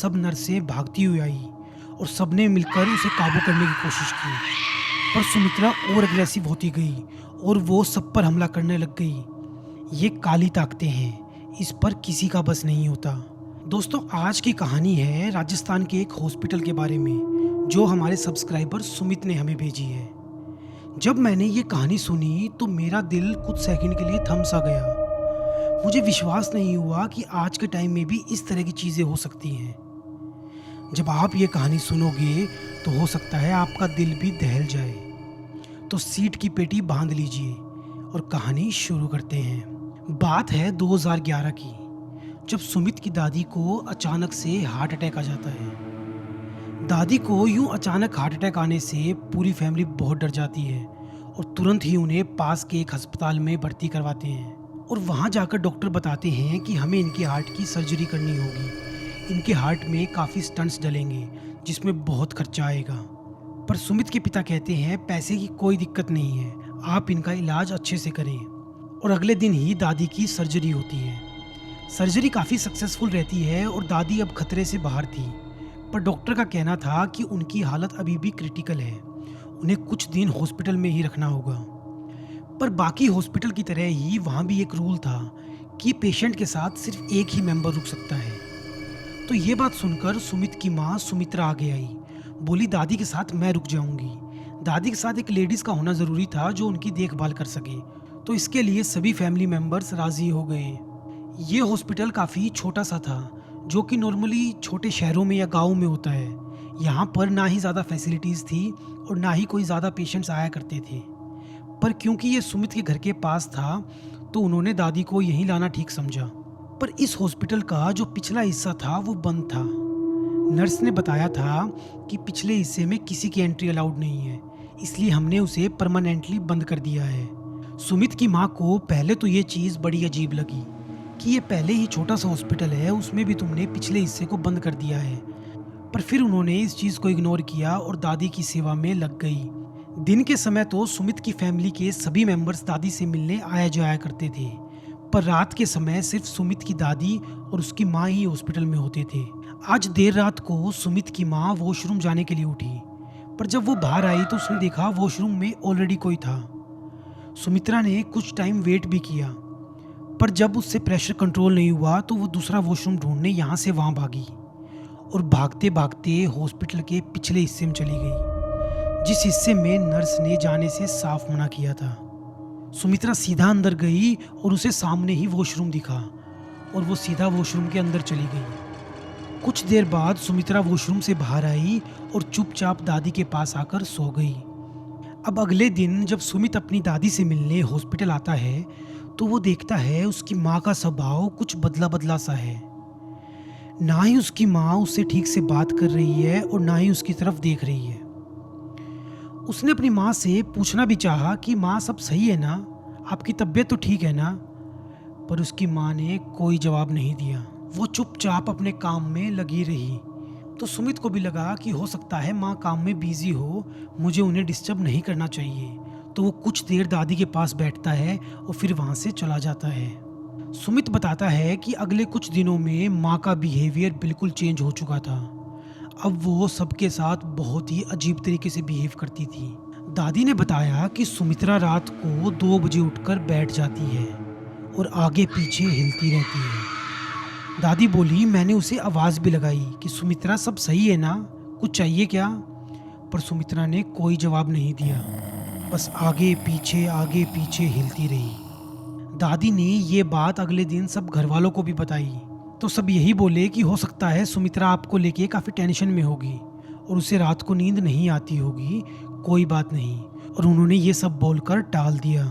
सब नर्सें भागती हुई आई और सबने मिलकर उसे काबू करने की कोशिश की। पर सुमित्रा और अग्रेसिव होती गई और वो सब पर हमला करने लग गई। ये काली ताकतें हैं, इस पर किसी का बस नहीं होता। दोस्तों, आज की कहानी है राजस्थान के एक हॉस्पिटल के बारे में, जो हमारे सब्सक्राइबर सुमित ने हमें भेजी है। जब मैंने ये कहानी सुनी तो मेरा दिल कुछ सेकंड के लिए थम सा गया। मुझे विश्वास नहीं हुआ कि आज के टाइम में भी इस तरह की चीज़ें हो सकती हैं। जब आप ये कहानी सुनोगे तो हो सकता है आपका दिल भी दहल जाए। तो सीट की पेटी बांध लीजिए और कहानी शुरू करते हैं। बात है 2011 की, जब सुमित की दादी को अचानक से हार्ट अटैक आ जाता है। दादी को यूं अचानक हार्ट अटैक आने से पूरी फैमिली बहुत डर जाती है और तुरंत ही उन्हें पास के एक अस्पताल में भर्ती करवाते हैं। और वहां जाकर डॉक्टर बताते हैं कि हमें इनके हार्ट की सर्जरी करनी होगी। इनके हार्ट में काफ़ी स्टंट्स डलेंगे, जिसमें बहुत खर्चा आएगा। पर सुमित के पिता कहते हैं पैसे की कोई दिक्कत नहीं है, आप इनका इलाज अच्छे से करें। और अगले दिन ही दादी की सर्जरी होती है। सर्जरी काफ़ी सक्सेसफुल रहती है और दादी अब खतरे से बाहर थी। पर डॉक्टर का कहना था कि उनकी हालत अभी भी क्रिटिकल है, उन्हें कुछ दिन हॉस्पिटल में ही रखना होगा। पर बाकी हॉस्पिटल की तरह ही वहाँ भी एक रूल था कि पेशेंट के साथ सिर्फ एक ही मेंबर रुक सकता है। तो ये बात सुनकर सुमित की माँ सुमित्रा आगे आई। बोली, दादी के साथ मैं रुक जाऊंगी। दादी के साथ एक लेडीज का होना जरूरी था जो उनकी देखभाल कर सके। तो इसके लिए सभी फैमिली मेंबर्स राजी हो गए। ये हॉस्पिटल काफ़ी छोटा सा था, जो कि नॉर्मली छोटे शहरों में या गाँव में होता है। यहाँ पर ना ही ज़्यादा फैसिलिटीज़ थी और ना ही कोई ज़्यादा पेशेंट्स आया करते थे। पर क्योंकि ये सुमित के घर के पास था तो उन्होंने दादी को यहीं लाना ठीक समझा। पर इस हॉस्पिटल का जो पिछला हिस्सा था वो बंद था। नर्स ने बताया था कि पिछले हिस्से में किसी की एंट्री अलाउड नहीं है, इसलिए हमने उसे परमानेंटली बंद कर दिया है। सुमित की माँ को पहले तो ये चीज़ बड़ी अजीब लगी कि ये पहले ही छोटा सा हॉस्पिटल है, उसमें भी तुमने पिछले हिस्से को बंद कर दिया है। पर फिर उन्होंने इस चीज़ को इग्नोर किया और दादी की सेवा में लग गई। दिन के समय तो सुमित की फैमिली के सभी मेंबर्स दादी से मिलने आया जाया करते थे, पर रात के समय सिर्फ सुमित की दादी और उसकी माँ ही हॉस्पिटल में होते थे। आज देर रात को सुमित की माँ वॉशरूम जाने के लिए उठी, पर जब वो बाहर आई तो उसने देखा वॉशरूम में ऑलरेडी कोई था। सुमित्रा ने कुछ टाइम वेट भी किया, पर जब उससे प्रेशर कंट्रोल नहीं हुआ तो वो दूसरा वॉशरूम ढूंढने यहाँ से वहाँ भागी और भागते भागते हॉस्पिटल के पिछले हिस्से में चली गई, जिस हिस्से में नर्स ने जाने से साफ मना किया था। सुमित्रा सीधा अंदर गई और उसे सामने ही वॉशरूम दिखा और वो सीधा वॉशरूम के अंदर चली गई। कुछ देर बाद सुमित्रा वॉशरूम से बाहर आई और चुपचाप दादी के पास आकर सो गई। अब अगले दिन जब सुमित अपनी दादी से मिलने हॉस्पिटल आता है तो वो देखता है उसकी माँ का स्वभाव कुछ बदला बदला सा है। ना ही उसकी माँ उससे ठीक से बात कर रही है और ना ही उसकी तरफ देख रही है। उसने अपनी माँ से पूछना भी चाहा कि माँ सब सही है ना, आपकी तबीयत तो ठीक है ना, पर उसकी माँ ने कोई जवाब नहीं दिया। वो चुपचाप अपने काम में लगी रही। तो सुमित को भी लगा कि हो सकता है माँ काम में बिजी हो, मुझे उन्हें डिस्टर्ब नहीं करना चाहिए। तो वो कुछ देर दादी के पास बैठता है और फिर वहाँ से चला जाता है। सुमित बताता है कि अगले कुछ दिनों में माँ का बिहेवियर बिल्कुल चेंज हो चुका था। अब वो सबके साथ बहुत ही अजीब तरीके से बिहेव करती थी। दादी ने बताया कि सुमित्रा रात को 2 बजे उठकर बैठ जाती है और आगे पीछे हिलती रहती है। दादी बोली, मैंने उसे आवाज़ भी लगाई कि सुमित्रा सब सही है ना, कुछ चाहिए क्या? पर सुमित्रा ने कोई जवाब नहीं दिया, बस आगे पीछे हिलती रही। दादी ने ये बात अगले दिन सब घर वालों को भी बताई तो सब यही बोले कि हो सकता है सुमित्रा आपको लेके काफ़ी टेंशन में होगी और उसे रात को नींद नहीं आती होगी, कोई बात नहीं। और उन्होंने ये सब बोलकर टाल दिया।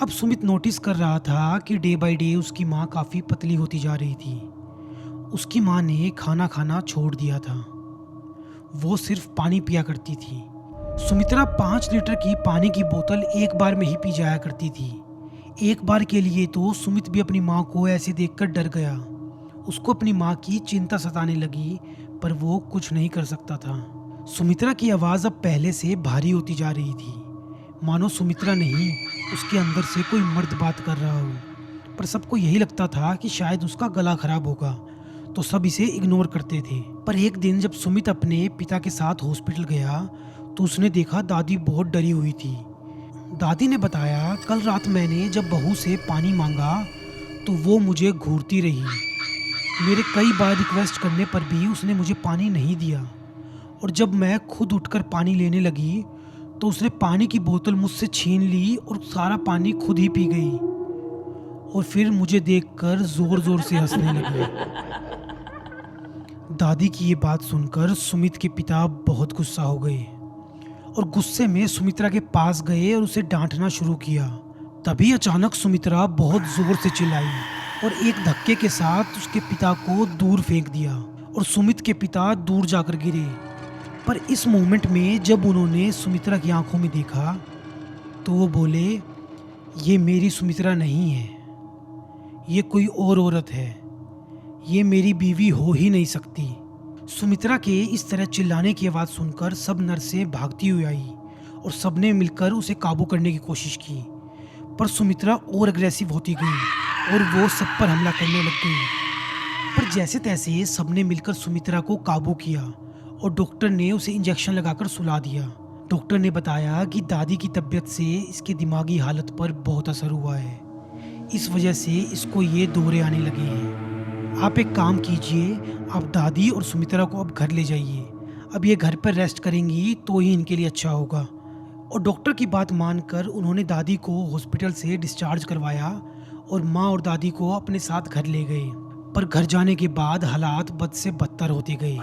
अब सुमित नोटिस कर रहा था कि डे बाय डे उसकी माँ काफ़ी पतली होती जा रही थी। उसकी माँ ने खाना खाना छोड़ दिया था, वो सिर्फ पानी पिया करती थी। सुमित्रा 5 लीटर की पानी की बोतल एक बार में ही पी जाया करती थी। एक बार के लिए तो सुमित भी अपनी माँ को ऐसे देखकर डर गया। उसको अपनी माँ की चिंता सताने लगी, पर वो कुछ नहीं कर सकता था। सुमित्रा की आवाज़ अब पहले से भारी होती जा रही थी, मानो सुमित्रा नहीं, उसके अंदर से कोई मर्द बात कर रहा हो। पर सबको यही लगता था कि शायद उसका गला खराब होगा, तो सब इसे इग्नोर करते थे। पर एक दिन जब सुमित अपने पिता के साथ हॉस्पिटल गया तो उसने देखा दादी बहुत डरी हुई थी। दादी ने बताया, कल रात मैंने जब बहू से पानी मांगा तो वो मुझे घूरती रही। मेरे कई बार रिक्वेस्ट करने पर भी उसने मुझे पानी नहीं दिया, और जब मैं खुद उठकर पानी लेने लगी तो उसने पानी की बोतल मुझसे छीन ली और सारा पानी खुद ही पी गई, और फिर मुझे देखकर जोर जोर से हंसने लगी। दादी की ये बात सुनकर सुमित के पिता बहुत गुस्सा हो गए और गुस्से में सुमित्रा के पास गए और उसे डांटना शुरू किया। तभी अचानक सुमित्रा बहुत जोर से चिल्लाई और एक धक्के के साथ उसके पिता को दूर फेंक दिया, और सुमित के पिता दूर जाकर गिरे। पर इस मोमेंट में जब उन्होंने सुमित्रा की आंखों में देखा तो वो बोले, ये मेरी सुमित्रा नहीं है, ये कोई और औरत है, ये मेरी बीवी हो ही नहीं सकती। सुमित्रा के इस तरह चिल्लाने की आवाज़ सुनकर सब नर्सें भागती हुई आई और सबने मिलकर उसे काबू करने की कोशिश की। पर सुमित्रा और अग्रेसिव होती गई और वो सब पर हमला करने लग गई। पर जैसे तैसे सबने मिलकर सुमित्रा को काबू किया और डॉक्टर ने उसे इंजेक्शन लगाकर सुला दिया। डॉक्टर ने बताया कि दादी की तबीयत से इसके दिमागी हालत पर बहुत असर हुआ है, इस वजह से इसको ये दौरे आने लगे हैं। आप एक काम कीजिए, आप दादी और सुमित्रा को अब घर ले जाइए। अब ये घर पर रेस्ट करेंगी तो ही इनके लिए अच्छा होगा। और डॉक्टर की बात मानकर उन्होंने दादी को हॉस्पिटल से डिस्चार्ज करवाया और माँ और दादी को अपने साथ घर ले गए। पर घर जाने के बाद हालात बद से बदतर होते गए।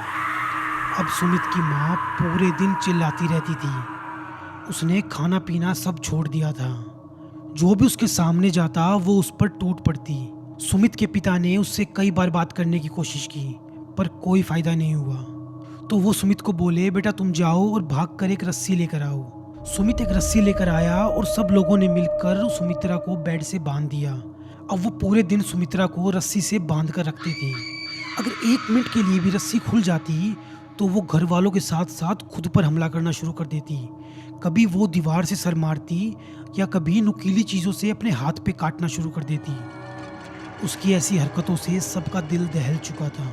अब सुमित की माँ पूरे दिन चिल्लाती रहती थी। उसने खाना पीना सब छोड़ दिया था। जो भी उसके सामने जाता वो उस पर टूट पड़ती। सुमित के पिता ने उससे कई बार बात करने की कोशिश की पर कोई फायदा नहीं हुआ। तो वो सुमित को बोले, बेटा तुम जाओ और भाग कर एक रस्सी लेकर आओ। सुमित एक रस्सी लेकर आया और सब लोगों ने मिलकर सुमित्रा को बेड से बांध दिया। अब वो पूरे दिन सुमित्रा को रस्सी से बांध कर रखते थे। अगर 1 मिनट के लिए भी रस्सी खुल जाती तो वो घर वालों के साथ साथ खुद पर हमला करना शुरू कर देती। कभी वो दीवार से सर मारती या कभी नुकीली चीज़ों से अपने हाथ पे काटना शुरू कर देती। उसकी ऐसी हरकतों से सबका दिल दहल चुका था।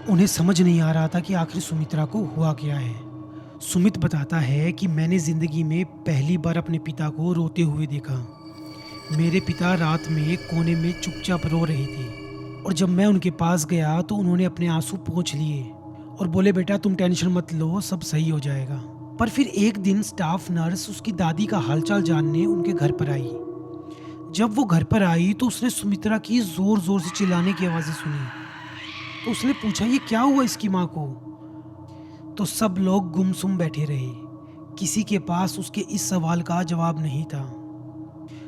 उन्हें समझ नहीं आ रहा था कि आखिर सुमित्रा को हुआ क्या है। सुमित बताता है कि मैंने ज़िंदगी में पहली बार अपने पिता को रोते हुए देखा। मेरे पिता रात में कोने में चुपचाप रो रहे थे और जब मैं उनके पास गया तो उन्होंने अपने आंसू पोंछ लिए और बोले, बेटा तुम टेंशन मत लो, सब सही हो जाएगा। पर फिर एक दिन स्टाफ नर्स उसकी दादी का हालचाल जानने उनके घर पर आई। जब वो घर पर आई तो उसने सुमित्रा की जोर जोर से चिल्लाने की आवाज़ें सुनी। तो उसने पूछा, ये क्या हुआ इसकी माँ को? तो सब लोग गुमसुम बैठे रहे। किसी के पास उसके इस सवाल का जवाब नहीं था।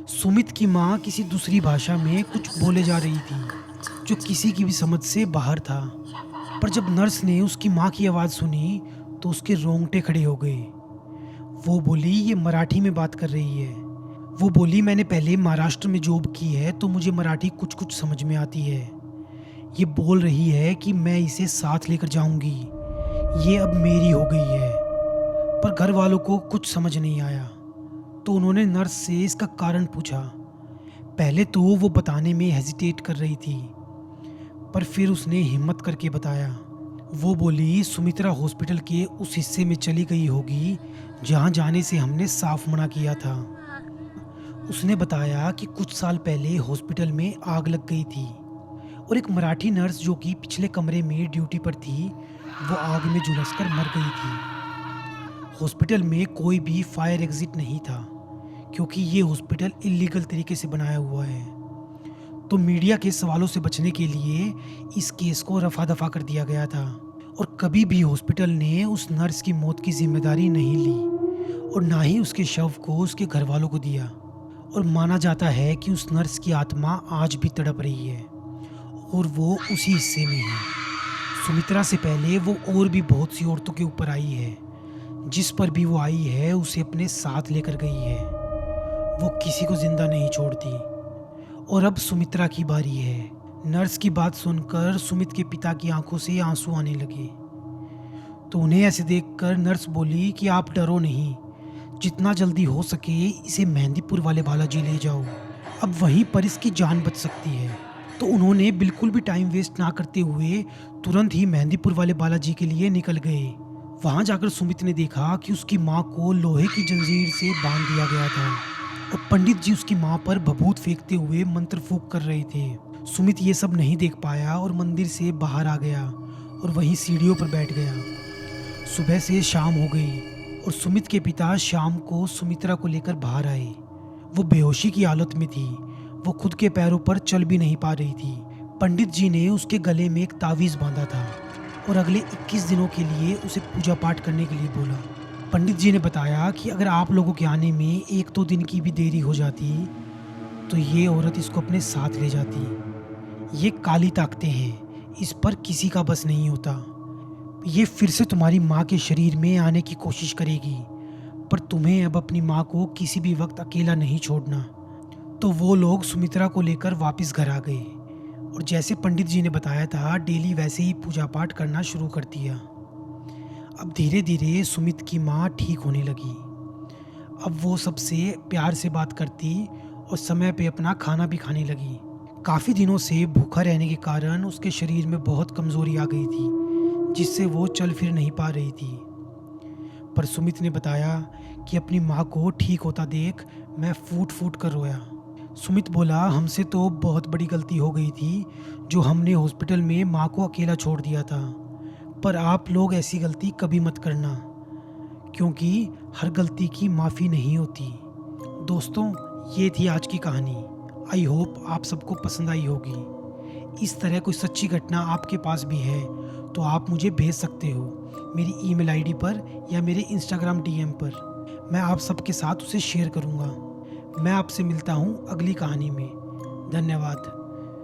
सुमित की माँ किसी दूसरी भाषा में कुछ बोले जा रही थी जो किसी की भी समझ से बाहर था। पर जब नर्स ने उसकी माँ की आवाज़ सुनी तो उसके रोंगटे खड़े हो गए। वो बोली, ये मराठी में बात कर रही है। वो बोली, मैंने पहले महाराष्ट्र में जॉब की है तो मुझे मराठी कुछ कुछ समझ में आती है। ये बोल रही है कि मैं इसे साथ लेकर जाऊंगी, ये अब मेरी हो गई है। पर घर वालों को कुछ समझ नहीं आया तो उन्होंने नर्स से इसका कारण पूछा। पहले तो वो बताने में हेजिटेट कर रही थी, पर फिर उसने हिम्मत करके बताया। वो बोली, सुमित्रा हॉस्पिटल के उस हिस्से में चली गई होगी जहाँ जाने से हमने साफ मना किया था। उसने बताया कि कुछ साल पहले हॉस्पिटल में आग लग गई थी और एक मराठी नर्स जो कि पिछले कमरे में ड्यूटी पर थी वो आग में झुलसकर मर गई थी। हॉस्पिटल में कोई भी फायर एग्जिट नहीं था क्योंकि ये हॉस्पिटल इलीगल तरीके से बनाया हुआ है। तो मीडिया के सवालों से बचने के लिए इस केस को रफा दफा कर दिया गया था और कभी भी हॉस्पिटल ने उस नर्स की मौत की जिम्मेदारी नहीं ली और ना ही उसके शव को उसके घर वालों को दिया। और माना जाता है कि उस नर्स की आत्मा आज भी तड़प रही है और वो उसी हिस्से में है। सुमित्रा से पहले वो और भी बहुत सी औरतों के ऊपर आई है। जिस पर भी वो आई है उसे अपने साथ लेकर गई है। वो किसी को जिंदा नहीं छोड़ती। और अब सुमित्रा की बारी है। नर्स की बात सुनकर सुमित के पिता की आंखों से आंसू आने लगे। तो उन्हें ऐसे देखकर नर्स बोली कि आप डरो नहीं, जितना जल्दी हो सके इसे मेहंदीपुर वाले बालाजी ले जाओ, अब वहीं पर इसकी जान बच सकती है। तो उन्होंने बिल्कुल भी टाइम वेस्ट ना करते हुए तुरंत ही मेहंदीपुर वाले बालाजी के लिए निकल गए। वहां जाकर सुमित ने देखा कि उसकी माँ को लोहे की जंजीर से बांध दिया गया था और पंडित जी उसकी माँ पर भभूत फेंकते हुए मंत्र फूंक कर रहे थे। सुमित ये सब नहीं देख पाया और मंदिर से बाहर आ गया और वहीं सीढ़ियों पर बैठ गया। सुबह से शाम हो गई और सुमित के पिता शाम को सुमित्रा को लेकर बाहर आए। वो बेहोशी की हालत में थी। वो खुद के पैरों पर चल भी नहीं पा रही थी। पंडित जी ने उसके गले में एक तावीज़ बांधा था और अगले 21 दिनों के लिए उसे पूजा पाठ करने के लिए बोला। पंडित जी ने बताया कि अगर आप लोगों के आने में 1-2 दिन की भी देरी हो जाती तो ये औरत इसको अपने साथ ले जाती। ये काली ताकतें हैं, इस पर किसी का बस नहीं होता। ये फिर से तुम्हारी माँ के शरीर में आने की कोशिश करेगी, पर तुम्हें अब अपनी माँ को किसी भी वक्त अकेला नहीं छोड़ना। तो वो लोग सुमित्रा को लेकर वापस घर आ गए और जैसे पंडित जी ने बताया था डेली वैसे ही पूजा पाठ करना शुरू कर दिया। अब धीरे धीरे सुमित की माँ ठीक होने लगी। अब वो सबसे प्यार से बात करती और समय पे अपना खाना भी खाने लगी। काफ़ी दिनों से भूखा रहने के कारण उसके शरीर में बहुत कमज़ोरी आ गई थी, जिससे वो चल फिर नहीं पा रही थी। पर सुमित ने बताया कि अपनी माँ को ठीक होता देख मैं फूट फूट कर रोया। सुमित बोला, हमसे तो बहुत बड़ी गलती हो गई थी जो हमने हॉस्पिटल में माँ को अकेला छोड़ दिया था, पर आप लोग ऐसी गलती कभी मत करना, क्योंकि हर गलती की माफ़ी नहीं होती। दोस्तों, ये थी आज की कहानी। आई होप आप सबको पसंद आई होगी। इस तरह कोई सच्ची घटना आपके पास भी है तो आप मुझे भेज सकते हो मेरी ईमेल आईडी पर या मेरे इंस्टाग्राम डीएम पर। मैं आप सबके साथ उसे शेयर करूँगा। मैं आपसे मिलता हूँ अगली कहानी में। धन्यवाद।